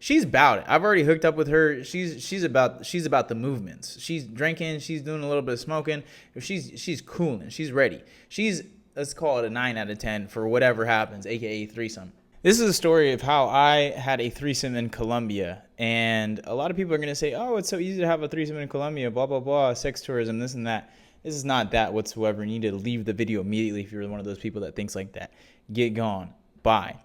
she's about it. I've already hooked up with her. She's about the movements. She's drinking. She's doing a little bit of smoking. She's cooling. She's ready. She's, let's call it a 9 out of 10 for whatever happens, aka threesome. This is a story of how I had a threesome in Colombia, and a lot of people are going to say, oh, it's so easy to have a threesome in Colombia, blah, blah, blah, sex tourism, this and that. This is not that whatsoever. You need to leave the video immediately if you're one of those people that thinks like that. Get gone. Bye.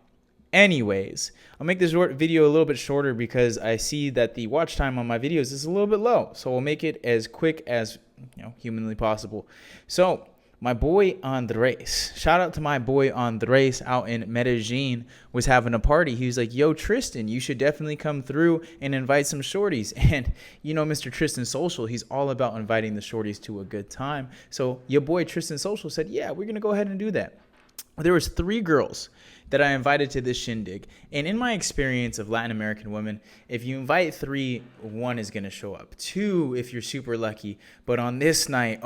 Anyways, I'll make this video a little bit shorter because I see that the watch time on my videos is a little bit low. So we'll make it as quick as humanly possible. So my boy Andres, shout out to my boy Andres out in Medellin, was having a party. He was like, yo, Tristan, you should definitely come through and invite some shorties. And Mr. Tristan Social, he's all about inviting the shorties to a good time. So your boy Tristan Social said, yeah, we're going to go ahead and do that. There was 3 girls that I invited to this shindig. And in my experience of Latin American women, if you invite 3, 1 is going to show up. 2, if you're super lucky. But on this night,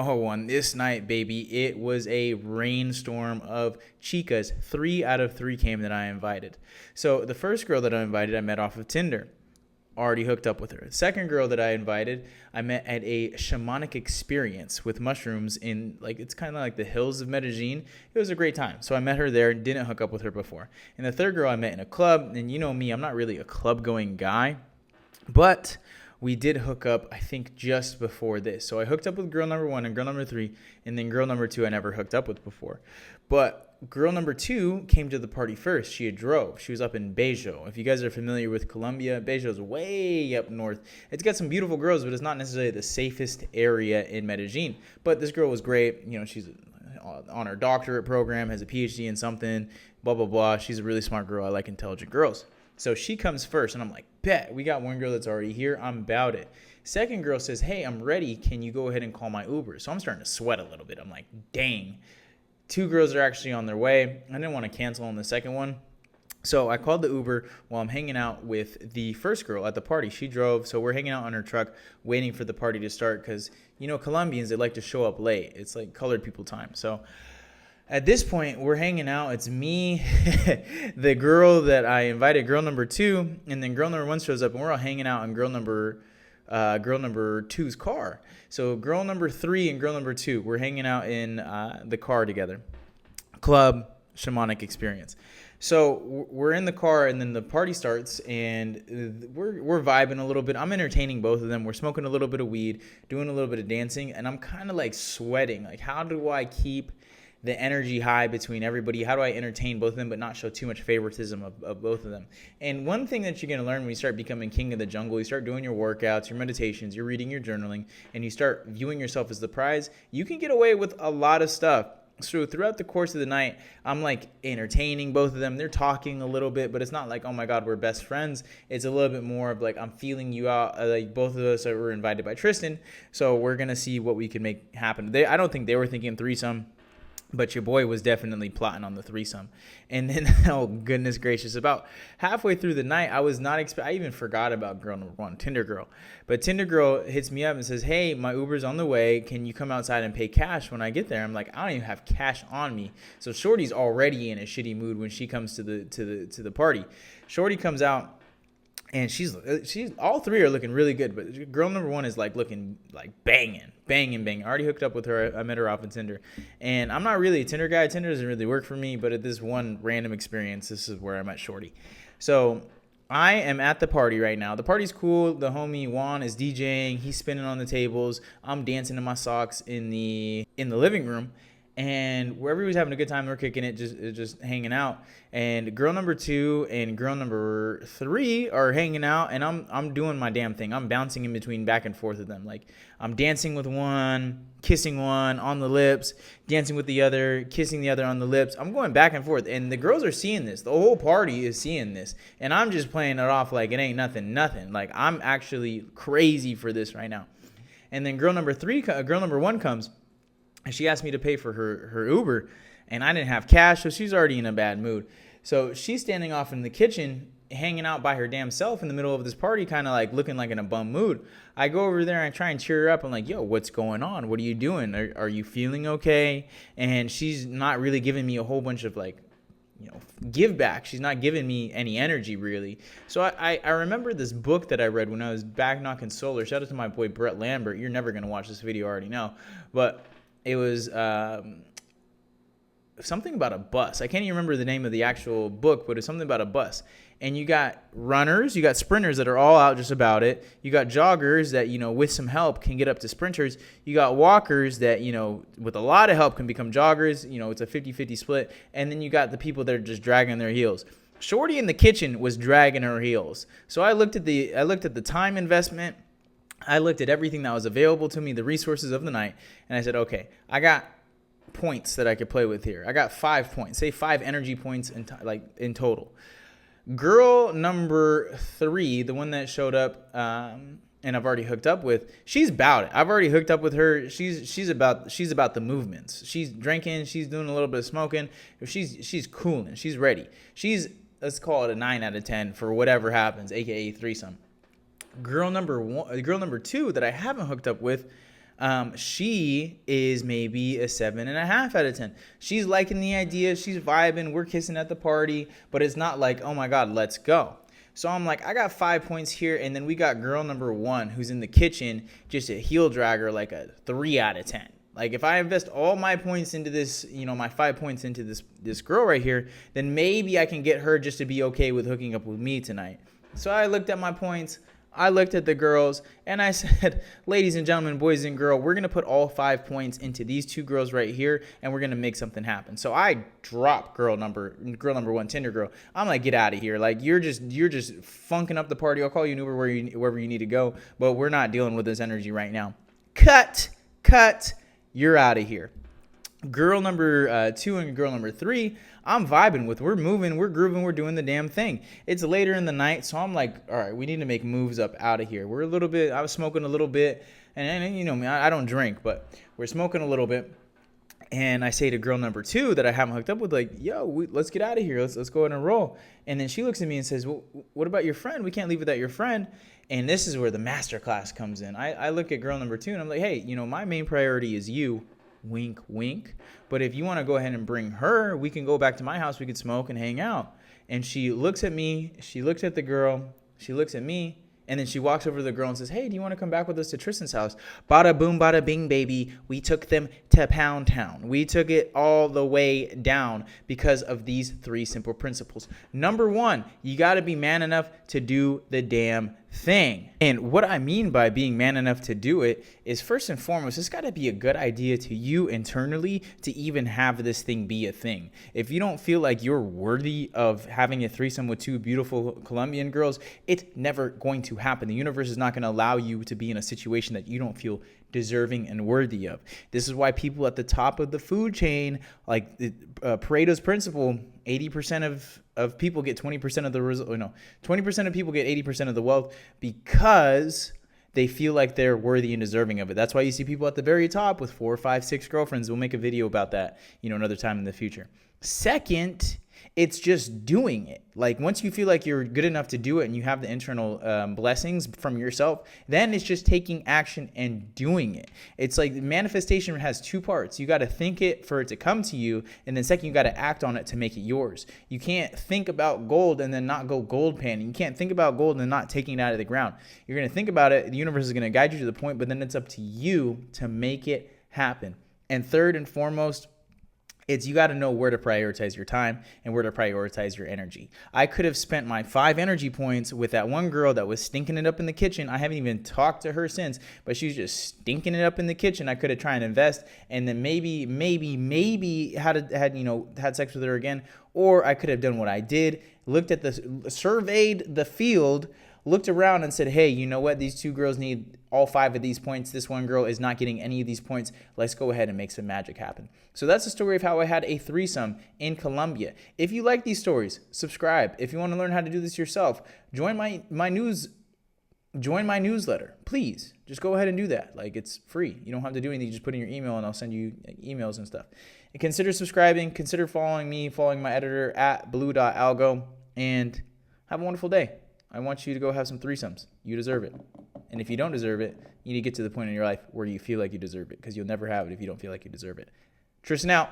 baby, it was a rainstorm of chicas. 3 out of 3 came that I invited. So the first girl that I invited, I met off of Tinder. Already hooked up with her. The second girl that I invited, I met at a shamanic experience with mushrooms in, it's kind of like the hills of Medellin. It was a great time. So I met her there, didn't hook up with her before. And the third girl I met in a club, and you know me, I'm not really a club going guy, but we did hook up, I think, just before this. So I hooked up with girl number 1 and girl number 3, and then girl number 2 I never hooked up with before. But girl number 2 came to the party first. She had drove. She was up in Bejo. If you guys are familiar with Colombia, Bejo is way up north. It's got some beautiful girls, but it's not necessarily the safest area in Medellin. But this girl was great. She's on her doctorate program, has a PhD in something, blah, blah, blah. She's a really smart girl. I like intelligent girls. So she comes first, and I'm like, bet. We got one girl that's already here. I'm about it. Second girl says, hey, I'm ready. Can you go ahead and call my Uber? So I'm starting to sweat a little bit. I'm like, dang. 2 girls are actually on their way. I didn't want to cancel on the second one. So I called the Uber while I'm hanging out with the first girl at the party. She drove, so we're hanging out on her truck waiting for the party to start because, Colombians, they like to show up late. It's like colored people time. So at this point, we're hanging out. It's me, the girl that I invited, girl number 2, and then girl number 1 shows up, and we're all hanging out in girl number 2's car. So girl number 3 and girl number 2, we're hanging out in the car together. Club, shamanic experience. So we're in the car, and then the party starts, and we're vibing a little bit. I'm entertaining both of them. We're smoking a little bit of weed, doing a little bit of dancing, and I'm kind of like sweating. Like, how do I keep the energy high between everybody? How do I entertain both of them but not show too much favoritism of both of them? And one thing that you're going to learn when you start becoming king of the jungle, you start doing your workouts, your meditations, you're reading your journaling, and you start viewing yourself as the prize, you can get away with a lot of stuff. So throughout the course of the night, I'm like entertaining both of them. They're talking a little bit, but it's not like, oh my God, we're best friends. It's a little bit more of like, I'm feeling you out. Like both of us were invited by Tristan. So we're going to see what we can make happen. I don't think they were thinking threesome, but your boy was definitely plotting on the threesome. And then, oh goodness gracious, about halfway through the night, I was not I even forgot about girl number 1, Tinder girl. But Tinder girl hits me up and says, hey, my Uber's on the way. Can you come outside and pay cash when I get there? I'm like, I don't even have cash on me. So Shorty's already in a shitty mood when she comes to the party. Shorty comes out. And she's all 3 are looking really good, but girl number 1 is like looking like banging. I already hooked up with her. I met her off of Tinder, and I'm not really a Tinder guy. Tinder doesn't really work for me, but at this one random experience, this is where I met Shorty. So I am at the party right now. The party's cool. The homie Juan is DJing. He's spinning on the tables. I'm dancing in my socks in the living room. And where everybody's having a good time, we're kicking it, just hanging out. And girl number 2 and girl number 3 are hanging out, and I'm doing my damn thing. I'm bouncing in between, back and forth with them. Like, I'm dancing with one, kissing one on the lips, dancing with the other, kissing the other on the lips. I'm going back and forth, and the girls are seeing this. The whole party is seeing this, and I'm just playing it off like it ain't nothing. Like, I'm actually crazy for this right now. And then girl number 1 comes. And she asked me to pay for her Uber, and I didn't have cash, so she's already in a bad mood. So she's standing off in the kitchen, hanging out by her damn self in the middle of this party, kind of like looking like in a bum mood. I go over there and I try and cheer her up. I'm like, yo, what's going on? What are you doing? Are you feeling okay? And she's not really giving me a whole bunch of like, give back. She's not giving me any energy really. So I remember this book that I read when I was back knocking solar. Shout out to my boy Brett Lambert. You're never gonna watch this video, I already know, but it was something about a bus. I can't even remember the name of the actual book, but it's something about a bus. And you got runners, you got sprinters that are all out just about it. You got joggers that, with some help can get up to sprinters. You got walkers that, with a lot of help can become joggers. It's a 50-50 split. And then you got the people that are just dragging their heels. Shorty in the kitchen was dragging her heels. So I looked at the time investment. I looked at everything that was available to me, the resources of the night, and I said, okay, I got points that I could play with here. I got 5 points, say 5 energy points in total. Girl number 3, the one that showed up, and I've already hooked up with, she's about it. I've already hooked up with her. She's about the movements. She's drinking. She's doing a little bit of smoking. She's cooling. She's ready. Let's call it a 9 out of 10 for whatever happens, aka threesome. Girl number 2 that I haven't hooked up with, she is maybe a 7.5 out of 10. She's liking the idea. She's vibing. We're kissing at the party, but it's not like, oh my God, let's go. So I'm like, I got 5 points here. And then we got girl number 1 who's in the kitchen, just a heel dragger, like a 3 out of 10. Like if I invest all my points into this, my 5 points into this girl right here, then maybe I can get her just to be okay with hooking up with me tonight. So I looked at my points. I looked at the girls and I said, ladies and gentlemen, boys and girls, we're going to put all 5 points into these 2 girls right here and we're going to make something happen. So I dropped girl number 1, Tinder girl. I'm like, get out of here. Like you're just funking up the party. I'll call you an Uber wherever you need to go, but we're not dealing with this energy right now. Cut. You're out of here. Girl number 2 and girl number 3, I'm vibing with. We're moving, we're grooving, we're doing the damn thing. It's later in the night, so I'm like, all right, we need to make moves up out of here. I was smoking a little bit, and you know me, I don't drink, but we're smoking a little bit. And I say to girl number 2 that I haven't hooked up with, like, yo, let's get out of here. Let's go ahead and roll. And then she looks at me and says, well, what about your friend? We can't leave without your friend. And this is where the masterclass comes in. I look at girl number 2 and I'm like, hey, my main priority is you. Wink, wink. But if you want to go ahead and bring her, we can go back to my house. We could smoke and hang out. And she looks at me. She looks at the girl. She looks at me. And then she walks over to the girl and says, hey, do you want to come back with us to Tristan's house? Bada boom, bada bing, baby. We took them to Pound Town. We took it all the way down because of these 3 simple principles. Number 1, you got to be man enough to do the damn thing. And what I mean by being man enough to do it is, first and foremost, it's got to be a good idea to you internally to even have this thing be a thing. If you don't feel like you're worthy of having a threesome with 2 beautiful Colombian girls, it's never going to happen. The universe is not going to allow you to be in a situation that you don't feel deserving and worthy of. This is why people at the top of the food chain, like Pareto's principle, 80% of people get 20% of the result. 20% of people get 80% of the wealth because they feel like they're worthy and deserving of it. That's why you see people at the very top with 4, 5, 6 girlfriends. We'll make a video about that, another time in the future. Second, it's just doing it. Like once you feel like you're good enough to do it and you have the internal blessings from yourself, then it's just taking action and doing it. It's like manifestation has 2 parts. You got to think it for it to come to you. And then second, you got to act on it to make it yours. You can't think about gold and then not go gold panning. You can't think about gold and not taking it out of the ground. You're going to think about it. The universe is going to guide you to the point, but then it's up to you to make it happen. And third and foremost, it's you got to know where to prioritize your time and where to prioritize your energy. I could have spent my 5 energy points with that one girl that was stinking it up in the kitchen. I haven't even talked to her since, but she was just stinking it up in the kitchen. I could have tried and invest and then maybe had sex with her again, or I could have done what I did, surveyed the field, looked around and said, hey, you know what? These 2 girls need all 5 of these points. This one girl is not getting any of these points. Let's go ahead and make some magic happen. So that's the story of how I had a threesome in Colombia. If you like these stories, subscribe. If you want to learn how to do this yourself, join my newsletter. Please, just go ahead and do that. Like, it's free. You don't have to do anything. You just put in your email and I'll send you emails and stuff. And consider subscribing. Consider following me, following my editor at blue.algo, and have a wonderful day. I want you to go have some threesomes. You deserve it. And if you don't deserve it, you need to get to the point in your life where you feel like you deserve it, because you'll never have it if you don't feel like you deserve it. Tristan out.